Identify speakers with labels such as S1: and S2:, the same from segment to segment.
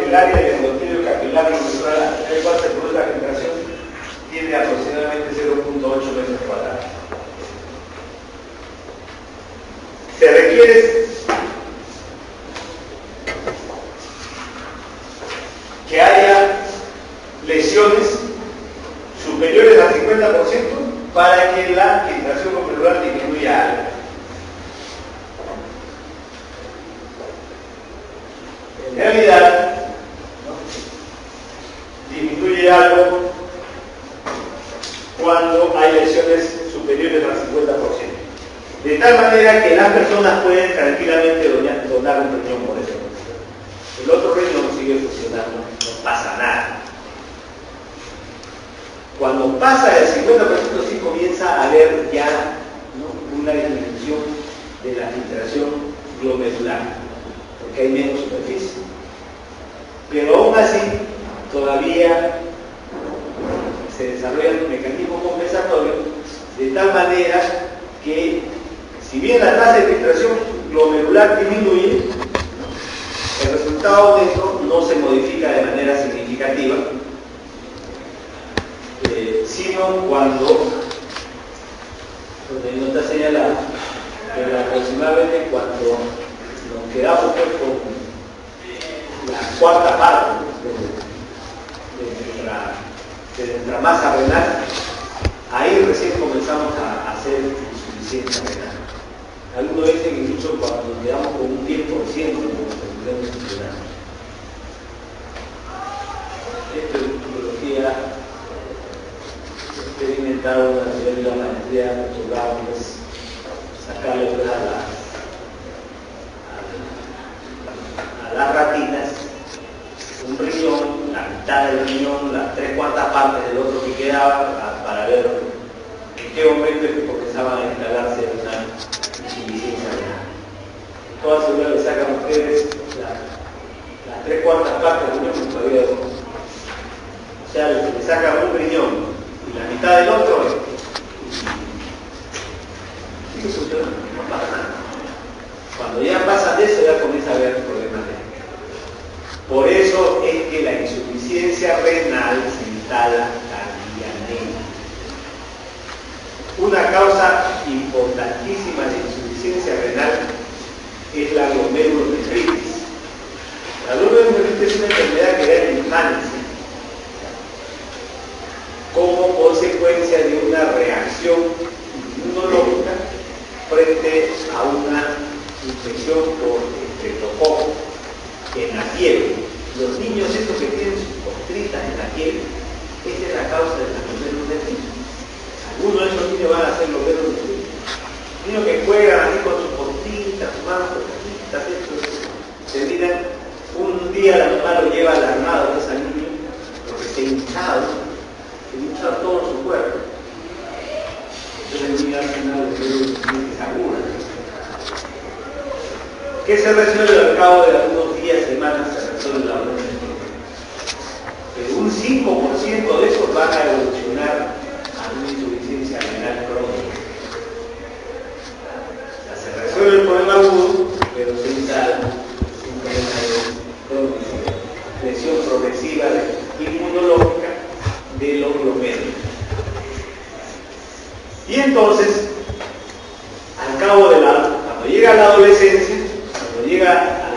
S1: el área del endotelio capilar glomerular, el cual se produce la filtración, tiene aproximadamente 0.8 metros cuadrados. Se requiere que haya lesiones superiores al 50% para que la filtración glomerular disminuya algo. En realidad, disminuye algo cuando hay lesiones superiores al 50%. De tal manera que las personas pueden tranquilamente donar un riñón por eso. El otro riñón sigue funcionando, no pasa nada. Cuando pasa el 50% sí comienza a haber ya, ¿no?, una disminución de la filtración glomerular, porque hay menos superficie. Pero aún así, todavía se desarrollan mecanismos compensatorios de tal manera que, si bien la tasa de filtración glomerular disminuye, el resultado neto no se modifica de manera significativa, sino cuando no está señalado, pero aproximadamente cuando nos quedamos con la cuarta parte de nuestra masa renal, ahí recién comenzamos a hacer insuficiencia renal. Algunos dicen que incluso cuando nos quedamos con un 10% de nuestro nivel funcional. Esto es biología experimentado a nivel de la maestría de doctorado, es sacarle a las ratitas un riñón, la mitad del riñón, las 3/4 partes del otro que quedaba, para ver en qué momento comenzaban a instalarse una insuficiencia renal. Toda seguridad le sacan ustedes las 3/4 partes del riñón todavía. O sea, le sacan un riñón y la mitad del otro sigue funcionando, no pasa nada. Cuando ya pasa de eso, ya comienza a haber problemas de riñón. Por eso es que la insuficiencia renal se instala tardíamente. Una causa importantísima de insuficiencia renal es la glomerulonefritis. La glomerulonefritis es una enfermedad que da en la infancia como consecuencia de una reacción inmunológica frente a una infección por estreptococo en la piel. Los niños estos que tienen sus costritas en la piel, esta es la causa de la glomerulonefritis. Algunos de esos niños van a ser glomerulonefritis. Niños que juegan así con sus costritas, sus manos costritas, se miran, un día la mamá lo lleva alarmado a ese niño porque se hinchado todo su cuerpo. Entonces el niño al final se aguda. ¿Qué se resuelve al cabo de algunos días, semanas? Se resuelve la glomerulonefritis. Pero un 5% de esos van a evolucionar a una insuficiencia renal crónica. O sea, se resuelve el problema agudo, pero se instala un problema de lesión progresiva inmunológica de los glomérulos. Y entonces, al cabo de cuando llega a la adolescencia, cuando llega a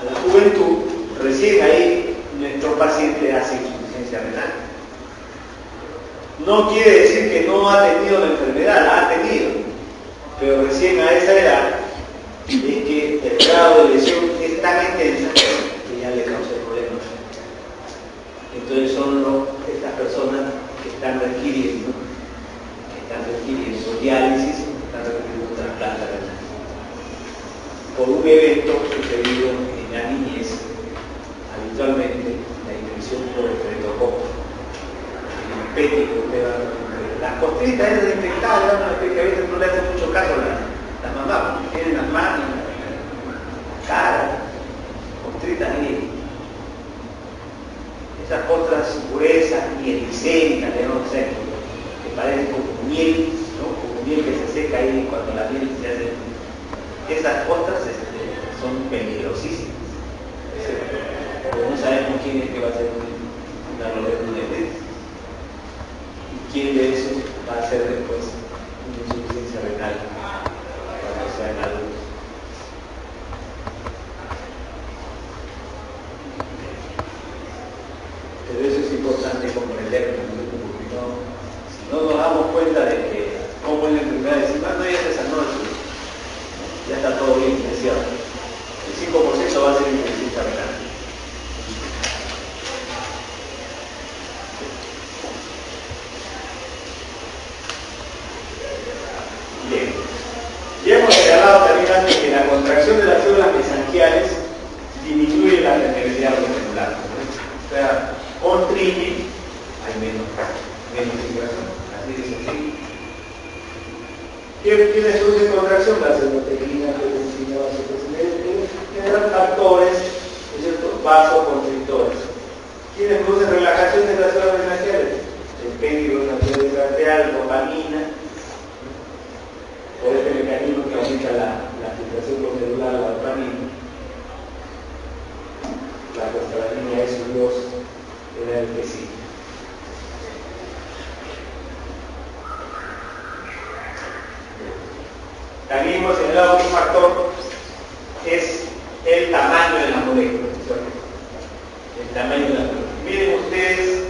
S1: la juventud, recién ahí nuestro paciente hace insuficiencia renal. No quiere decir que no ha tenido la enfermedad, la ha tenido, pero recién a esa edad es que el grado de lesión es tan intensa que ya le causa problemas. Entonces son estas personas que están requiriendo diálisis, están requiriendo trasplante renal. Por un evento sucedido en la niñez, habitualmente la infección por estreptococo, el pético, las costritas eran infectadas, que a veces no le hacen mucho caso a las mamás, porque tienen las manos, la cara, costritas ahí. Esas otras gruesas, mielicénicas, no sé, que parecen como miel, ¿no? Como miel que se seca ahí cuando la miel se hace. Esas otras son peligrosísimas. Pero no sabemos quién es que va a hacer una reunión de test. Y quién de esos va a hacer después una insuficiencia renal cuando sean adultos. Pero eso es importante comprenderlo, porque si no nos damos cuenta de que cómo es la enfermedad, decir, no, ya es esa noche, ya está todo bien iniciado. El 5% va a ser insuficiencia renal. Bien. Ya hemos señalado también antes que la contracción de las células mesangiales disminuye la permeabilidad glomerular. O sea, constriñe, hay menos infiltración, así de sencillo. ¿Quiénes producen contracción? La serotonina, leucina, vasopresina, generan factores, ¿no es cierto?, vasoconstrictores. ¿Quiénes producen relajación de las células mesangiales? El pégrido, la piedra arterial, dopamina, por este mecanismo que aumenta la filtración glomerular, la dopamina. La prostaglandina S2 era el que sí. También hemos señalado un factor, es el tamaño de las moléculas. El tamaño de las moléculas. Miren ustedes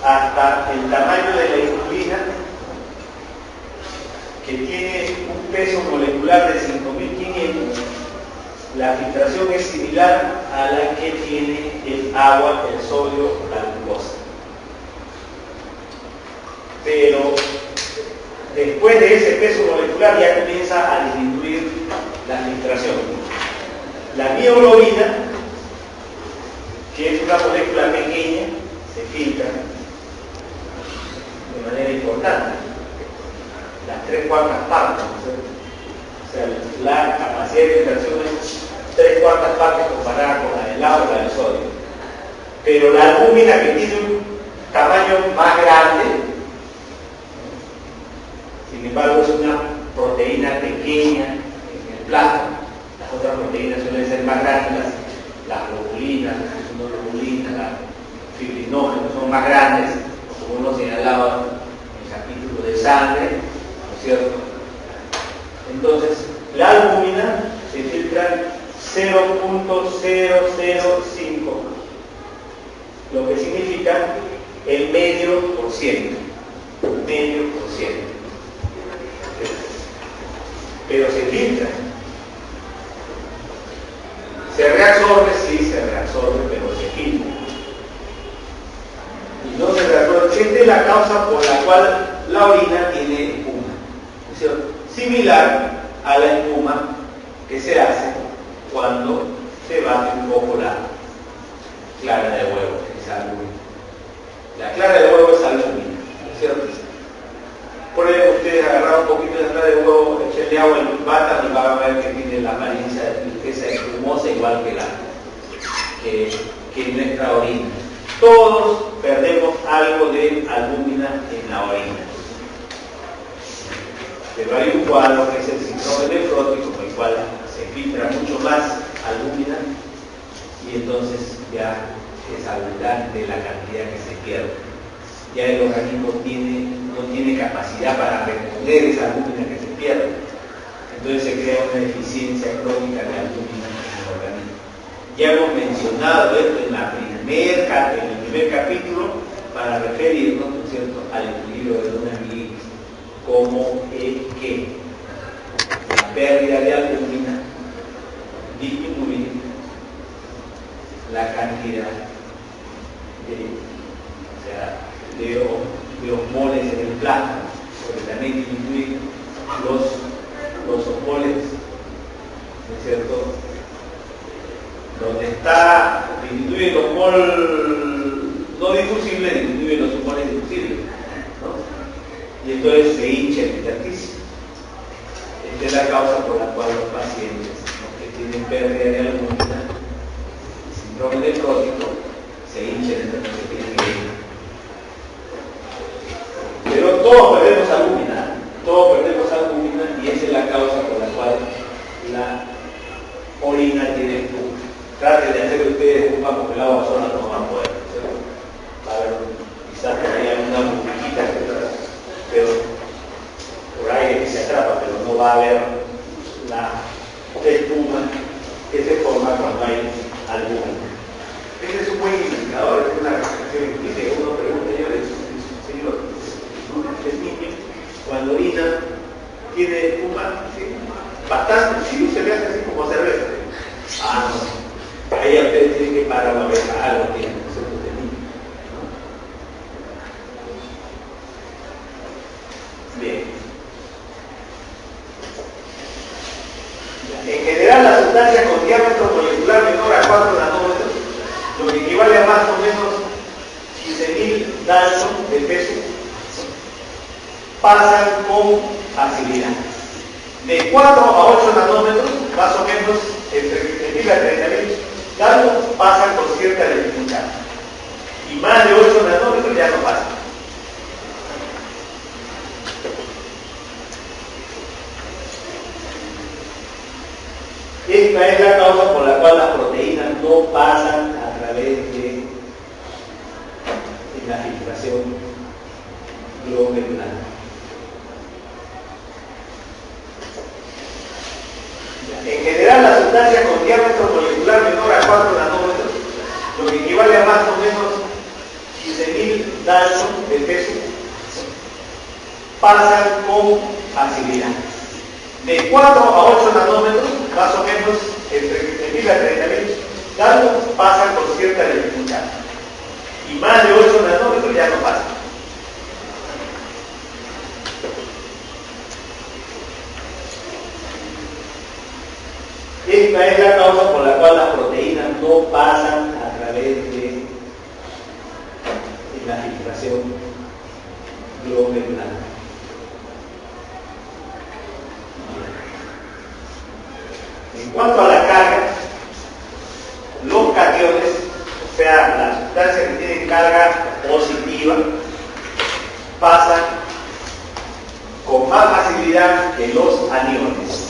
S1: hasta el tamaño de la insulina, que tiene un peso molecular de 5500, la filtración es similar a la que tiene el agua, el sodio, la glucosa. Pero después de ese peso molecular ya comienza a disminuir la filtración. La mioglobina, que es una molécula pequeña, se filtra de manera importante. Las 3/4 partes, o sea, la capacidad de filtración es 3/4 partes comparada con la del agua o la del sodio. Pero la albúmina, que tiene un tamaño más grande, sin embargo es una proteína pequeña en el plasma. Las otras proteínas suelen ser más grandes, las globulinas, las inmunoglobulinas, las fibrinógenos son más grandes, como uno señalaba en el capítulo de sangre, ¿no es cierto? Entonces, la albúmina se filtra 0.005, lo que significa el medio por ciento. Pero se filtra. ¿Se reabsorbe? Sí, se reabsorbe, pero se filtra. Y no se reabsorbe. Esta es la causa por la cual la orina tiene espuma. ¿No es cierto? Similar a la espuma que se hace cuando se bate un poco la clara de huevo, que es albúmina. La clara de huevo es albúmina, ¿no es cierto? Por ejemplo, ustedes agarran un poquito de clara de huevo, echenle agua y batan y van a ver que tiene la apariencia de esa espumosa igual que nuestra orina. Todos perdemos algo de albúmina en la orina. Pero hay un cuadro que es el síndrome nefrótico, con el cual se filtra mucho más albúmina y entonces ya es abundante la cantidad que se pierde. Ya el organismo no tiene capacidad para reponer esa albúmina que se pierde. Entonces se crea una deficiencia crónica de albúmina en el organismo. Ya hemos mencionado esto en el primer capítulo para referirnos, ¿no es cierto?, al equilibrio de una miligramos, como que la pérdida de albúmina disminuye la cantidad de osmoles en el plasma, porque también disminuye los osmoles, ¿no es cierto? Donde disminuye el osmol no difusible, disminuye los osmoles difusibles, ¿no? Y entonces se hincha el intersticio. Esta es la causa por la cual los pacientes, ¿no?, que tienen pérdida de albúmina, síndrome nefrótico, se hinchan el intersticio. Pero todos perdemos albúmina, y esa es la causa por la cual la orina tiene espuma. Traten de hacer ustedes espuma porque el agua sola hay alguna. Ese es un buen indicador, es una reflexión que uno pregunta, yo le digo, señor, el niño cuando orina tiene fuma, ¿sí? Bastante, sí, se le hace así como cerveza. Ah, no, ahí usted tiene que parar la oreja, algo tiene, nosotros de niño, ¿no? Bien. En general, la sustancia con diámetro molecular menor a 4 nanómetros, lo que equivale a más o menos 15.000 Dalton de peso, pasan con facilidad. De 4 a 8 nanómetros, más o menos entre 10.000 a 30.000 Dalton, pasan con cierta dificultad. Y más de 8 nanómetros ya no pasan. Esta es la causa por la cual las proteínas no pasan a través de la filtración glomerular. En general, la sustancia con diámetro molecular menor a 4 nanómetros, lo que equivale a más o menos 15.000 Dalton de peso, pasan con facilidad. De 4 a 8 nanómetros, más o menos entre 10.000 a 30.000 Dalton, pasan con cierta dificultad. Y más de 8 nanómetros ya no pasan. Esta es la causa por la cual las proteínas no pasan a través de la filtración glomerular. En cuanto a la carga, los cationes, o sea, las sustancias que tienen carga positiva, pasan con más facilidad que los aniones.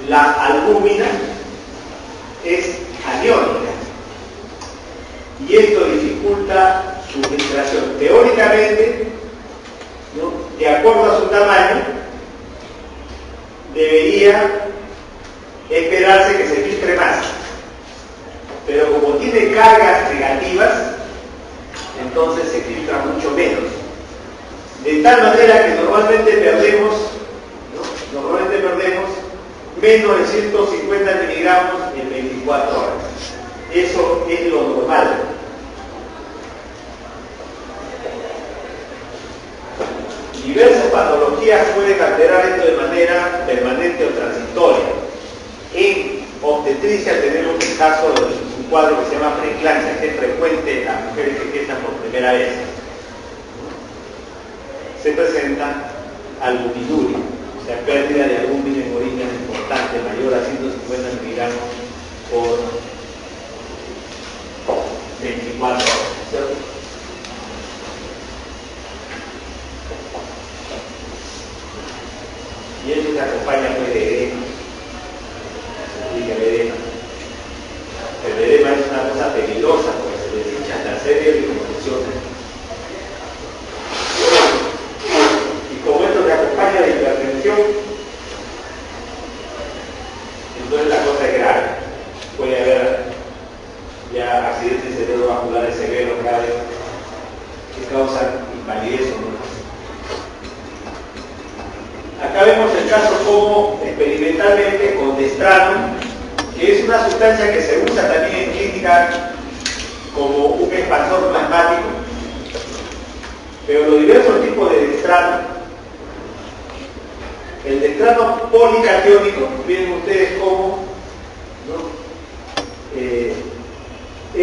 S1: La albúmina es aniónica y esto dificulta su filtración. Teóricamente, ¿no?, de acuerdo a su tamaño, debería esperarse que se filtre más, pero como tiene cargas negativas, entonces se filtra mucho menos, de tal manera que normalmente perdemos menos de 150 miligramos en 24 horas. Eso es lo normal. Diversas patologías pueden alterar esto de manera permanente o transitoria. En obstetricia tenemos el caso de un cuadro que se llama preeclampsia, que es frecuente en las mujeres que gestan por primera vez. Se presenta albuminuria, o sea, pérdida de albúmina en orina importante, mayor a 150 miligramos por 24 horas. ¿Cierto? Y eso se acompaña pues de edema. El edema es una cosa peligrosa porque se deshincha la arteria y convulsiona. Y como esto se acompaña de hipertensión, entonces la cosa es grave. Puede haber ya accidentes cerebrovasculares severos, graves, que causan invalidez o muerte. Acá vemos el caso como experimentalmente con destrano, que es una sustancia que se usa también en clínica como un expansor plasmático, pero los diversos tipos de destrano, el destrano policatiónico, miren ustedes cómo, ¿no?, es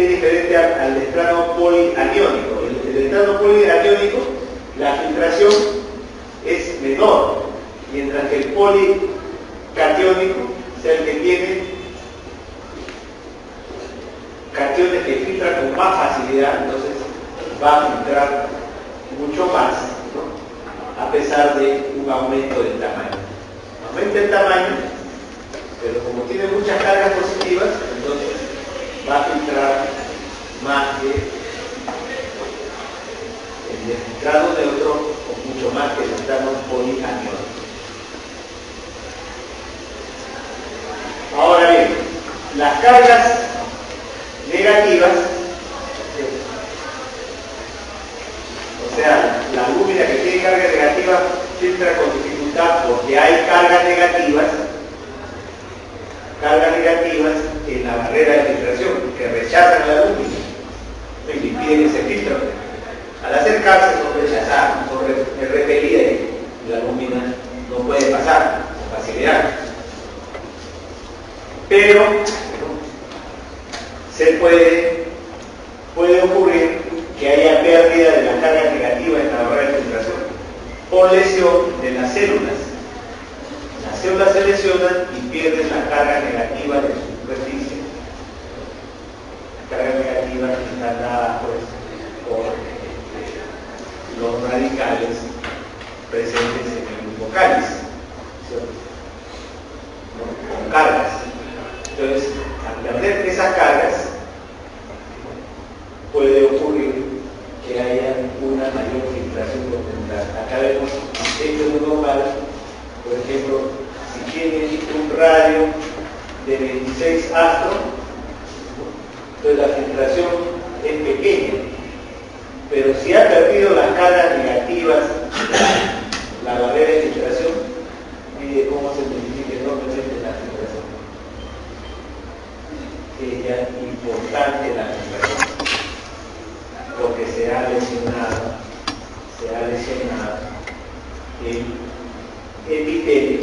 S1: diferente al destrano polianiónico. El destrano polianiónico, la filtración es menor, mientras que el policatiónico, o sea, el que tiene cationes que filtran con más facilidad, entonces va a filtrar mucho más, ¿no?, a pesar de un aumento del tamaño. Aumenta el tamaño, pero como tiene muchas cargas positivas, entonces va a filtrar más que el filtrado neutro, o mucho más que el filtrado polianiónico. Las cargas negativas, o sea, la albúmina que tiene carga negativa filtra con dificultad porque hay cargas negativas en la barrera de filtración que rechazan la albúmina y le impiden ese filtro. Al acercarse son rechazadas, son repelidas y la albúmina no puede pasar con facilidad. Pero puede ocurrir que haya pérdida de la carga negativa en la barrera de filtración por lesión de las células. Las células se lesionan y pierden la carga negativa de su superficie. La carga negativa está dada por los radicales presentes en el grupo cáliz, con cargas. Entonces, al perder esas cargas, puede ocurrir que haya una mayor filtración concentrada. Acá vemos, esto es normal, por ejemplo, si tiene un radio de 26 astros, entonces la filtración es pequeña, pero si ha perdido las cargas negativas, la barrera de filtración, mire cómo se multiplica enormemente la filtración. Es ya importante la filtración, porque se ha lesionado el epitelio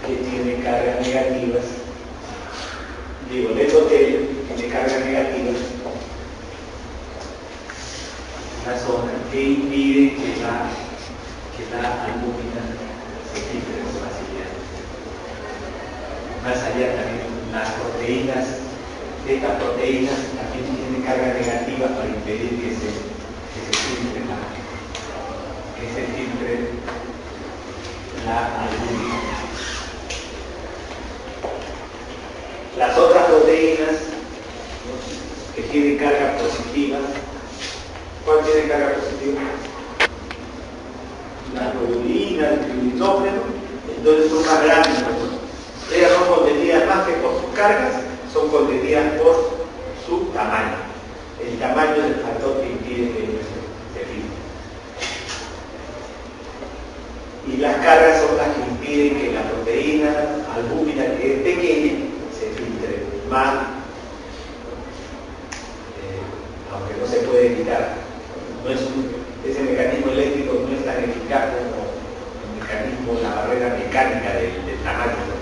S1: que tiene cargas negativas, digo, el endotelio tiene cargas negativas, la zona que impide que la albúmina se filtre con facilidad. Más allá también las proteínas, estas proteínas también tienen carga negativa para impedir que se filtre la albúmina. Las otras proteínas, ¿no?, que tienen carga positiva, ¿cuál tiene carga positiva? La globulina, el glicinógeno, entonces son más grandes, ¿no? Ellas son contenidas más que por sus cargas, son contenidas por su tamaño. El tamaño es el factor que impide que se filtre. Y las cargas son las que impiden que la proteína albúmina, que es pequeña, se filtre mal, aunque no se puede evitar. Ese mecanismo eléctrico no es tan eficaz como el mecanismo, la barrera mecánica del tamaño.